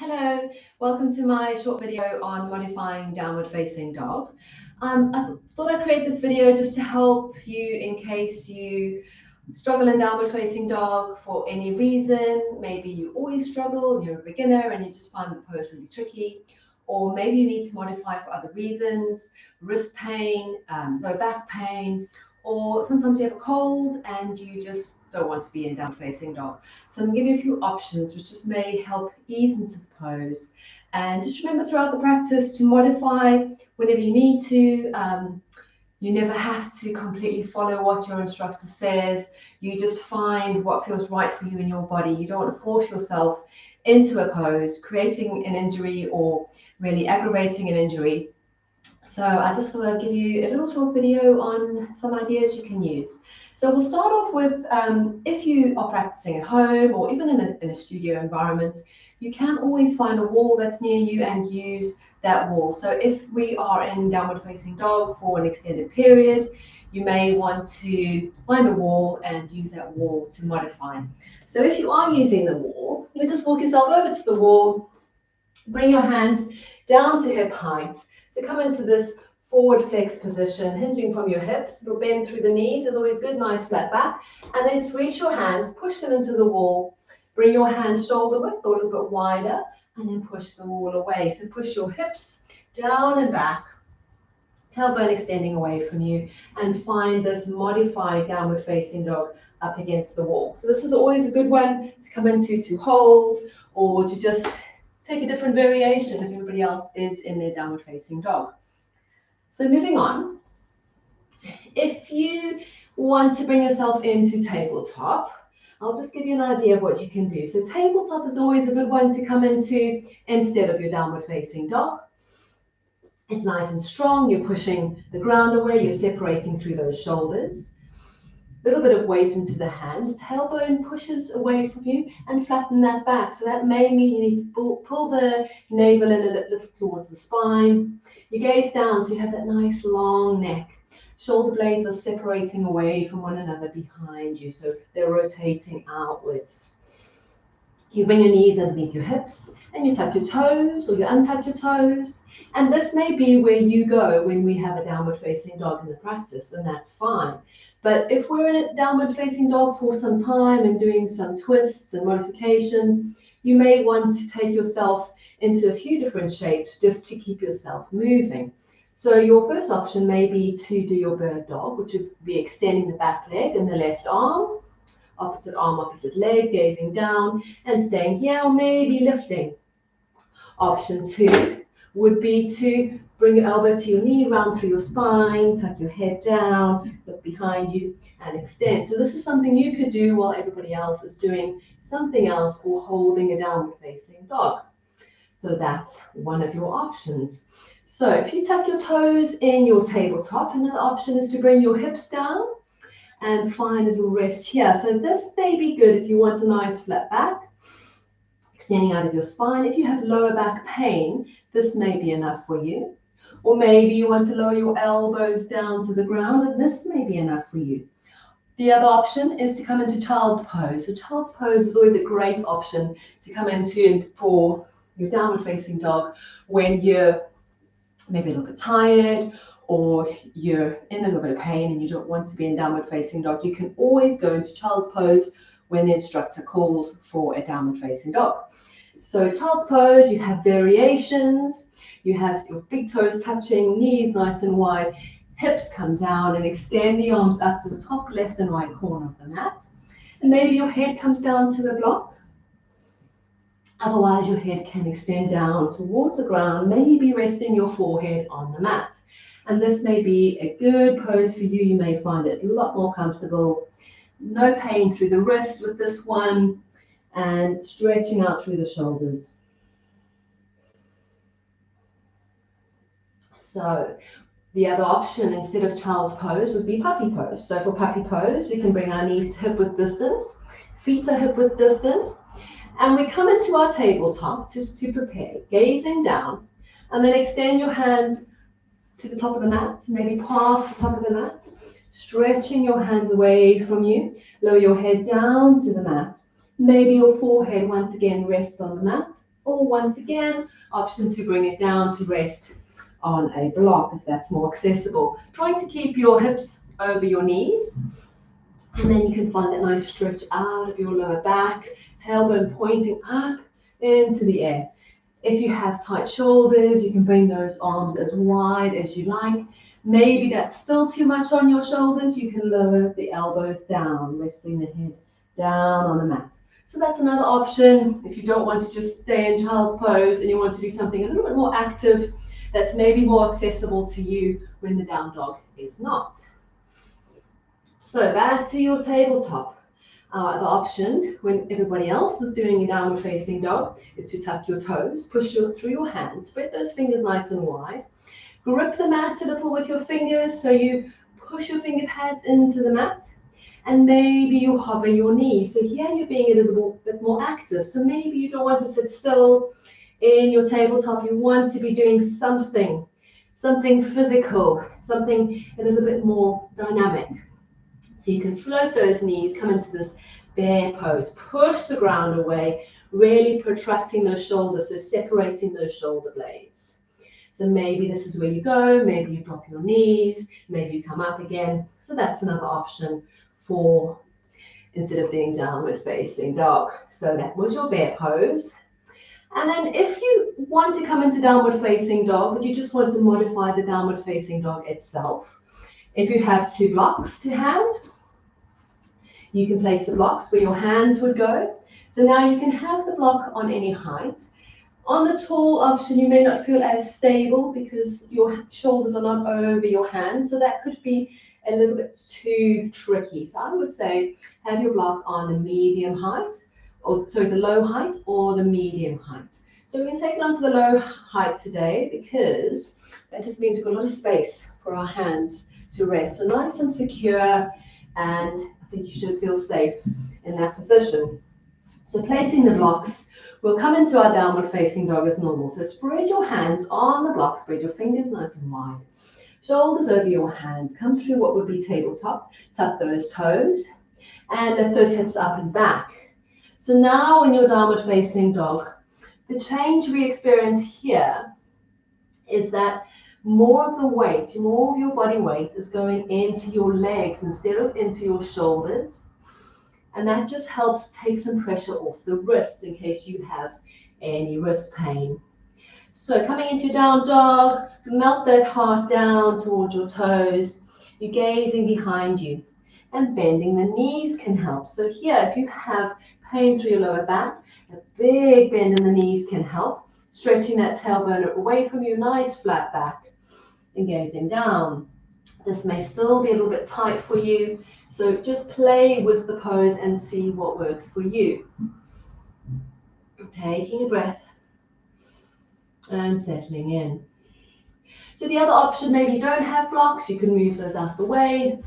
Hello, welcome to my short video on modifying downward facing dog. I thought I'd create this video just to help you in case you struggle in downward facing dog for any reason. Maybe you always struggle, you're a beginner and you just find the pose really tricky, or maybe you need to modify for other reasons, wrist pain, low back pain, or sometimes you have a cold and you just don't want to be in downward facing dog. So I'm going to give you a few options which just may help ease into the pose. And just remember throughout the practice to modify whenever you need to. You never have to completely follow what your instructor says. You just find what feels right for you in your body. You don't want to force yourself into a pose, creating an injury or really aggravating an injury. So I just thought I'd give you a little short video on some ideas you can use. So we'll start off with if you are practicing at home or even in a studio environment, you can always find a wall that's near you and use that wall. So if we are in downward facing dog for an extended period, you may want to find a wall and use that wall to modify. So if you are using the wall, you just walk yourself over to the wall, bring your hands down to hip height. So come into this forward flex position, hinging from your hips. It'll bend through the knees. Is always good, nice flat back. And then just reach your hands, push them into the wall. Bring your hands shoulder width or a little bit wider, and then push the wall away. So push your hips down and back, tailbone extending away from you, and find this modified downward facing dog up against the wall. So this is always a good one to come into to hold or to just take a different variation if everybody else is in their downward facing dog. So moving on, if you want to bring yourself into tabletop, I'll just give you an idea of what you can do. So tabletop is always a good one to come into instead of your downward facing dog. It's nice and strong, you're pushing the ground away, you're separating through those shoulders. A little bit of weight into the hands, tailbone pushes away from you and flatten that back. So that may mean you need to pull the navel in a little towards the spine. You gaze down so you have that nice long neck. Shoulder blades are separating away from one another behind you, so they're rotating outwards. You bring your knees underneath your hips and you tuck your toes or you untuck your toes. And this may be where you go when we have a downward facing dog in the practice, and that's fine. But if we're in a downward facing dog for some time and doing some twists and modifications, you may want to take yourself into a few different shapes just to keep yourself moving. So your first option may be to do your bird dog, which would be extending the back leg and the left arm, opposite leg, gazing down and staying here, or maybe lifting. Option 2 would be to bring your elbow to your knee, round through your spine, tuck your head down, look behind you and extend. So this is something you could do while everybody else is doing something else or holding a downward facing dog. So that's one of your options. So if you tuck your toes in your tabletop, another option is to bring your hips down and find a little rest here. So this may be good if you want a nice flat back, extending out of your spine. If you have lower back pain, this may be enough for you. Or maybe you want to lower your elbows down to the ground, and this may be enough for you. The other option is to come into child's pose. So child's pose is always a great option to come into for your downward facing dog when you're maybe a little bit tired or you're in a little bit of pain and you don't want to be in downward facing dog. You can always go into child's pose when the instructor calls for a downward facing dog. So child's pose, you have variations. You have your big toes touching, knees nice and wide, hips come down and extend the arms up to the top left and right corner of the mat. And maybe your head comes down to a block. Otherwise, your head can extend down towards the ground, maybe resting your forehead on the mat. And this may be a good pose for you. You may find it a lot more comfortable. No pain through the wrist with this one, and stretching out through the shoulders. So the other option instead of child's pose would be puppy pose. So for puppy pose, we can bring our knees to hip width distance, feet are hip width distance, and we come into our tabletop just to prepare, gazing down, and then extend your hands to the top of the mat, maybe past the top of the mat, stretching your hands away from you, lower your head down to the mat. Maybe your forehead once again rests on the mat, Or once again, option to bring it down to rest on a block if that's more accessible. Trying to keep your hips over your knees. And then you can find that nice stretch out of your lower back, tailbone pointing up into the air. If you have tight shoulders, you can bring those arms as wide as you like. Maybe that's still too much on your shoulders. You can lower the elbows down, resting the head down on the mat. So that's another option. If you don't want to just stay in child's pose and you want to do something a little bit more active, that's maybe more accessible to you when the down dog is not. So back to your tabletop. The option when everybody else is doing a downward facing dog is to tuck your toes, push through your hands, spread those fingers nice and wide. Grip the mat a little with your fingers, so you push your finger pads into the mat, and maybe you hover your knees. So here you're being a little bit more active. So maybe you don't want to sit still in your tabletop. You want to be doing something physical, something a little bit more dynamic. So you can float those knees, come into this bear pose, push the ground away, really protracting those shoulders, so separating those shoulder blades. So maybe this is where you go, maybe you drop your knees, maybe you come up again. So that's another option for instead of doing downward facing dog. So that was your bear pose. And then if you want to come into downward facing dog, but you just want to modify the downward facing dog itself, if you have two blocks to hand, you can place the blocks where your hands would go. So now you can have the block on any height. On the tall option, you may not feel as stable because your shoulders are not over your hands. So that could be a little bit too tricky. So I would say have your block on the medium height, or sorry, the low height or the medium height. So we can take it onto the low height today because that just means we've got a lot of space for our hands to rest. So nice and secure, and I think you should feel safe in that position. So placing the blocks, we'll come into our downward facing dog as normal. So spread your hands on the block, spread your fingers nice and wide. Shoulders over your hands, come through what would be tabletop, tuck those toes, and lift those hips up and back. So now in your downward facing dog, the change we experience here is that more of the weight, more of your body weight is going into your legs instead of into your shoulders. And that just helps take some pressure off the wrists in case you have any wrist pain. So coming into down dog, melt that heart down towards your toes. You're gazing behind you. And bending the knees can help. So here, if you have pain through your lower back, a big bend in the knees can help. Stretching that tailbone away from you, nice flat back. And gazing down. This may still be a little bit tight for you, so just play with the pose and see what works for you. Taking a breath and settling in. So the other option, maybe you don't have blocks, you can move those out of the way.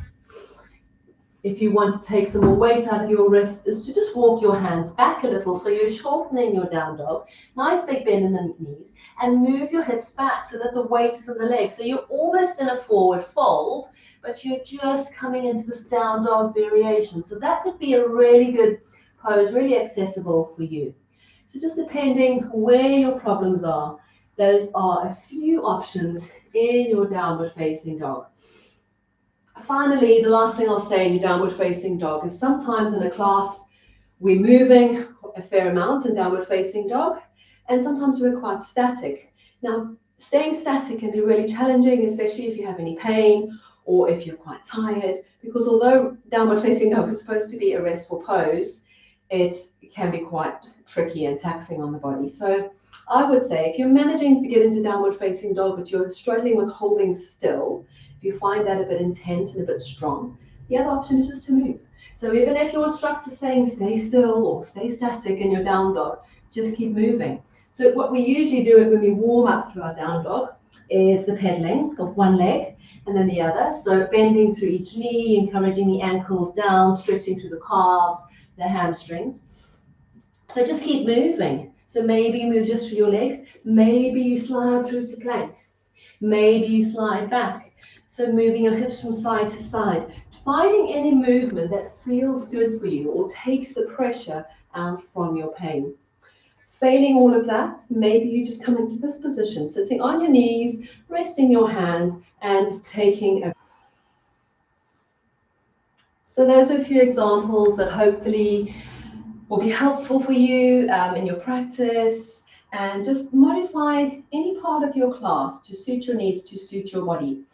If you want to take some more weight out of your wrists, is to just walk your hands back a little so you're shortening your down dog. Nice big bend in the knees, and move your hips back so that the weight is in the legs. So you're almost in a forward fold, but you're just coming into this down dog variation. So that could be a really good pose, really accessible for you. So just depending where your problems are, those are a few options in your downward facing dog. Finally, the last thing I'll say in your downward facing dog is sometimes in a class we're moving a fair amount in downward facing dog, and sometimes we're quite static. Now, staying static can be really challenging, especially if you have any pain or if you're quite tired, because although downward facing dog is supposed to be a restful pose, it can be quite tricky and taxing on the body. So I would say if you're managing to get into downward facing dog, but you're struggling with holding still, if you find that a bit intense and a bit strong, the other option is just to move. So even if your instructor's saying stay still or stay static in your down dog, just keep moving. So what we usually do when we warm up through our down dog is the pedaling of one leg and then the other. So bending through each knee, encouraging the ankles down, stretching through the calves, the hamstrings. So just keep moving. So maybe you move just through your legs. Maybe you slide through to plank. Maybe you slide back. So moving your hips from side to side. Finding any movement that feels good for you or takes the pressure out from your pain. Failing all of that, maybe you just come into this position, sitting on your knees, resting your hands, and taking a... So those are a few examples that hopefully will be helpful for you in your practice, and just modify any part of your class to suit your needs, to suit your body.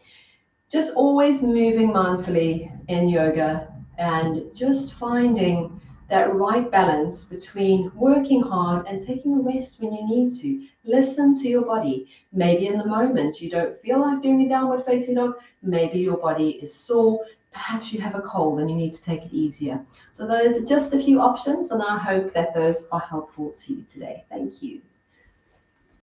Just always moving mindfully in yoga and just finding that right balance between working hard and taking a rest when you need to. Listen to your body. Maybe in the moment you don't feel like doing a downward facing dog. Maybe your body is sore. Perhaps you have a cold and you need to take it easier. So those are just a few options, and I hope that those are helpful to you today. Thank you.